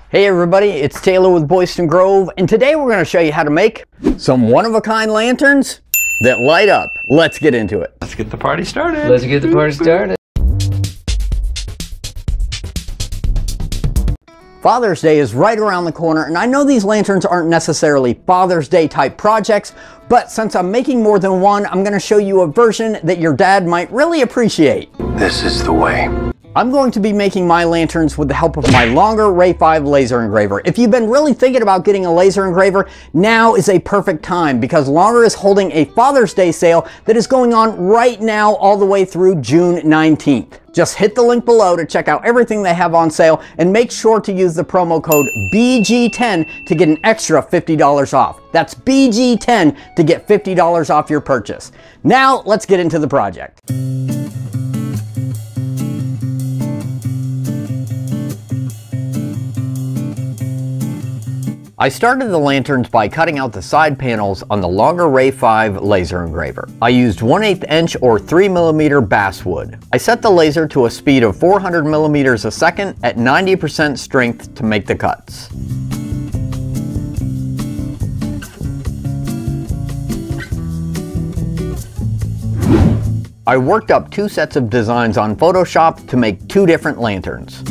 Hey everybody, it's Taylor with Boyston Grove, and today we're going to show you how to make some one-of-a-kind lanterns that light up. Let's get into it. Let's get the party started. Let's get the party started. Father's Day is right around the corner, and I know these lanterns aren't necessarily Father's Day type projects, but since I'm making more than one, I'm going to show you a version that your dad might really appreciate. This is the way. I'm going to be making my lanterns with the help of my Longer Ray 5 laser engraver. If you've been really thinking about getting a laser engraver, now is a perfect time because Longer is holding a Father's Day sale that is going on right now all the way through June 19th. Just hit the link below to check out everything they have on sale and make sure to use the promo code BG10 to get an extra $50 off. That's BG10 to get $50 off your purchase. Now let's get into the project. I started the lanterns by cutting out the side panels on the Longer Ray 5 laser engraver. I used 1/8 inch or 3mm basswood. I set the laser to a speed of 400 millimeters a second at 90% strength to make the cuts. I worked up 2 sets of designs on Photoshop to make 2 different lanterns.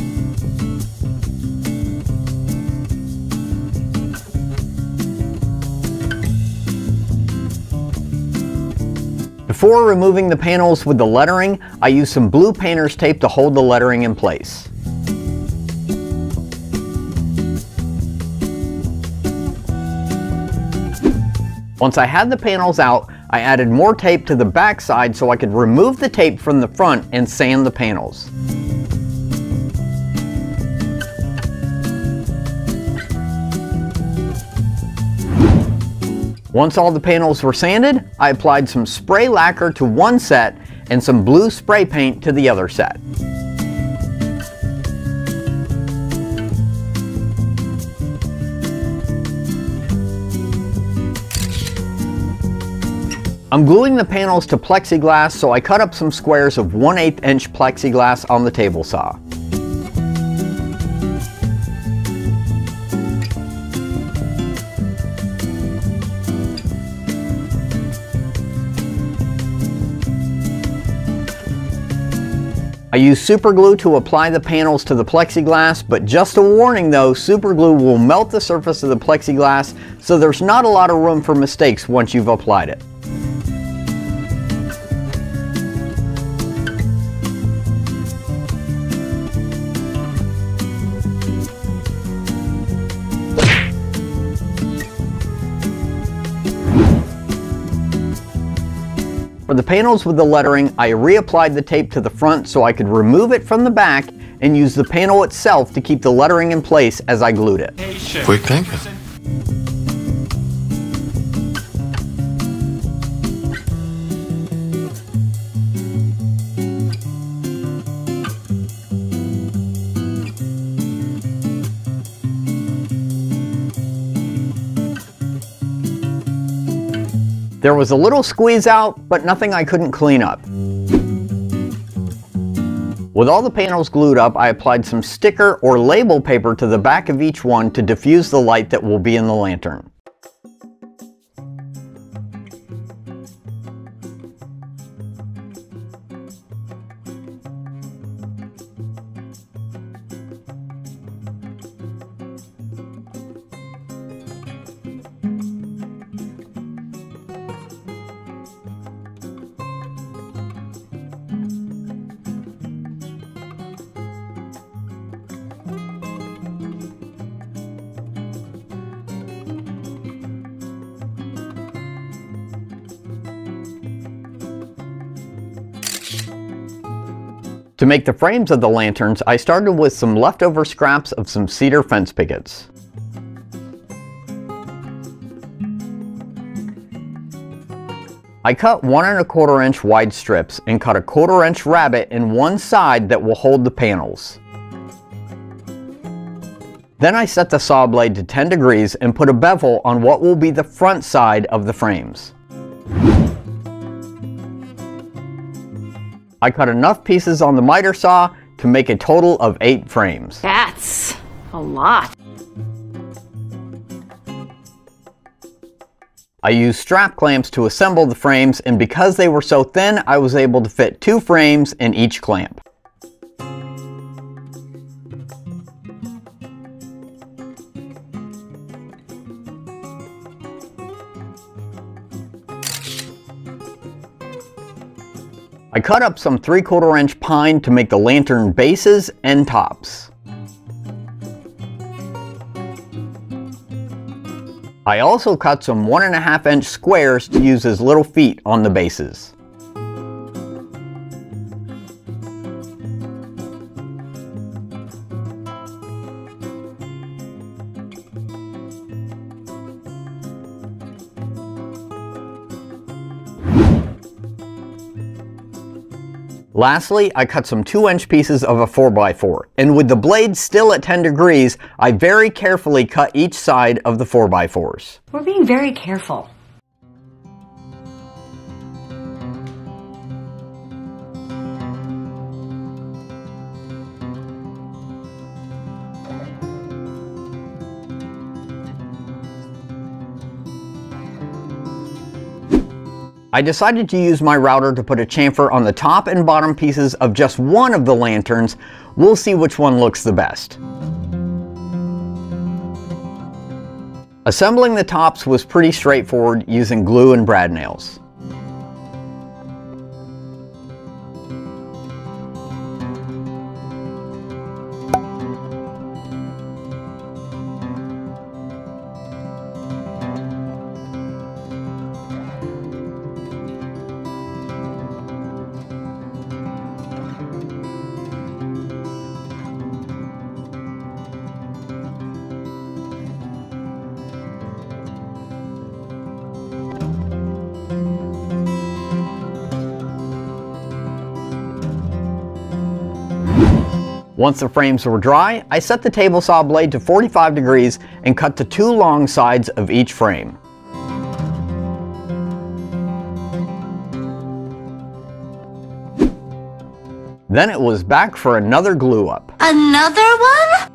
Before removing the panels with the lettering, I used some blue painter's tape to hold the lettering in place. Once I had the panels out, I added more tape to the back side so I could remove the tape from the front and sand the panels. Once all the panels were sanded, I applied some spray lacquer to one set and some blue spray paint to the other set. I'm gluing the panels to plexiglass, so I cut up some squares of 1/8 inch plexiglass on the table saw. I use super glue to apply the panels to the plexiglass, but just a warning though, super glue will melt the surface of the plexiglass, so there's not a lot of room for mistakes once you've applied it. For the panels with the lettering, I reapplied the tape to the front so I could remove it from the back and use the panel itself to keep the lettering in place as I glued it. Quick thinking. There was a little squeeze out, but nothing I couldn't clean up. With all the panels glued up, I applied some sticker or label paper to the back of each one to diffuse the light that will be in the lantern. To make the frames of the lanterns, I started with some leftover scraps of some cedar fence pickets. I cut 1 1/4 inch wide strips and cut a 1/4 inch rabbet in one side that will hold the panels. Then I set the saw blade to 10 degrees and put a bevel on what will be the front side of the frames. I cut enough pieces on the miter saw to make a total of 8 frames. That's a lot. I used strap clamps to assemble the frames, and because they were so thin, I was able to fit 2 frames in each clamp. I cut up some 3/4 inch pine to make the lantern bases and tops. I also cut some 1.5 inch squares to use as little feet on the bases. Lastly, I cut some 2-inch pieces of a 4x4, and with the blade still at 10 degrees, I very carefully cut each side of the 4x4s. We're being very careful. I decided to use my router to put a chamfer on the top and bottom pieces of just one of the lanterns. We'll see which one looks the best. Assembling the tops was pretty straightforward using glue and brad nails. Once the frames were dry, I set the table saw blade to 45 degrees and cut the 2 long sides of each frame. Then it was back for another glue up. Another one?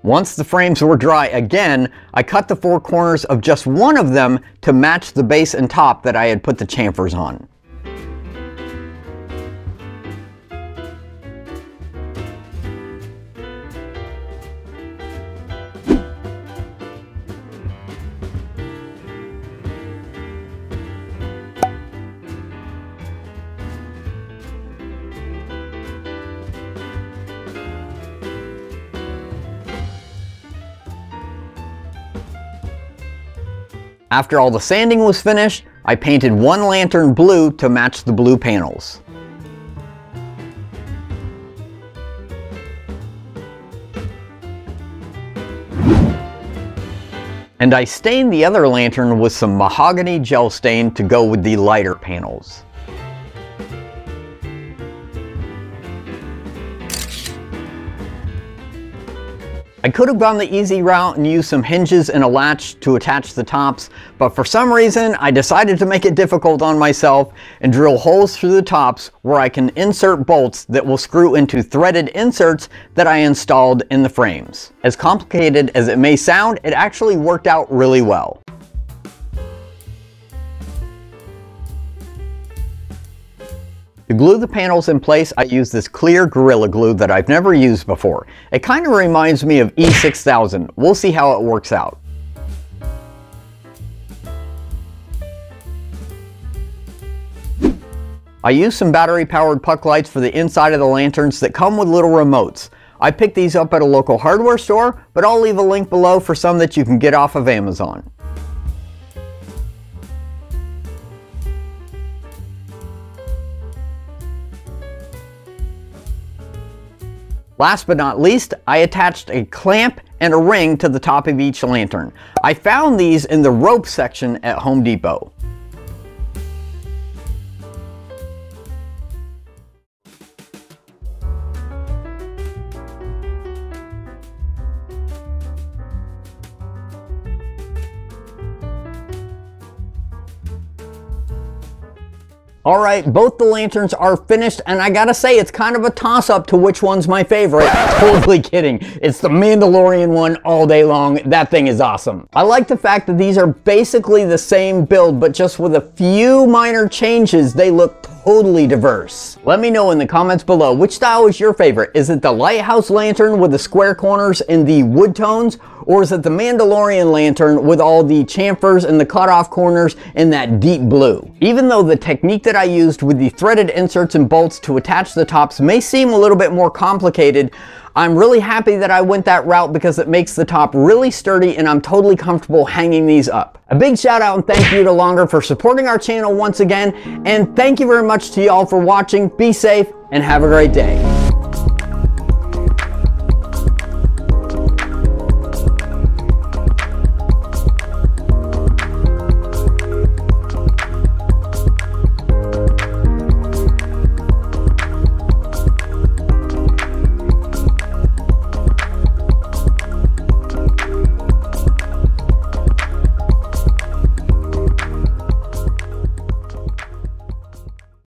Once the frames were dry again, I cut the 4 corners of just one of them to match the base and top that I had put the chamfers on. After all the sanding was finished, I painted one lantern blue to match the blue panels. And I stained the other lantern with some mahogany gel stain to go with the lighter panels. I could have gone the easy route and used some hinges and a latch to attach the tops, but for some reason I decided to make it difficult on myself and drill holes through the tops where I can insert bolts that will screw into threaded inserts that I installed in the frames. As complicated as it may sound, it actually worked out really well. To glue the panels in place, I use this clear Gorilla Glue that I've never used before. It kind of reminds me of E6000. We'll see how it works out. I use some battery-powered puck lights for the inside of the lanterns that come with little remotes. I picked these up at a local hardware store, but I'll leave a link below for some that you can get off of Amazon. Last but not least, I attached a clamp and a ring to the top of each lantern. I found these in the rope section at Home Depot. Alright, both the lanterns are finished, and I gotta say, it's kind of a toss-up to which one's my favorite. Totally kidding. It's the Mandalorian one all day long. That thing is awesome. I like the fact that these are basically the same build, but just with a few minor changes, they look totally diverse. Let me know in the comments below, which style is your favorite? Is it the lighthouse lantern with the square corners and the wood tones? Or is it the Mandalorian lantern with all the chamfers and the cutoff corners and that deep blue? Even though the technique that I used with the threaded inserts and bolts to attach the tops may seem a little bit more complicated, I'm really happy that I went that route because it makes the top really sturdy and I'm totally comfortable hanging these up. A big shout out and thank you to Longer for supporting our channel once again, and thank you very much to y'all for watching. Be safe and have a great day.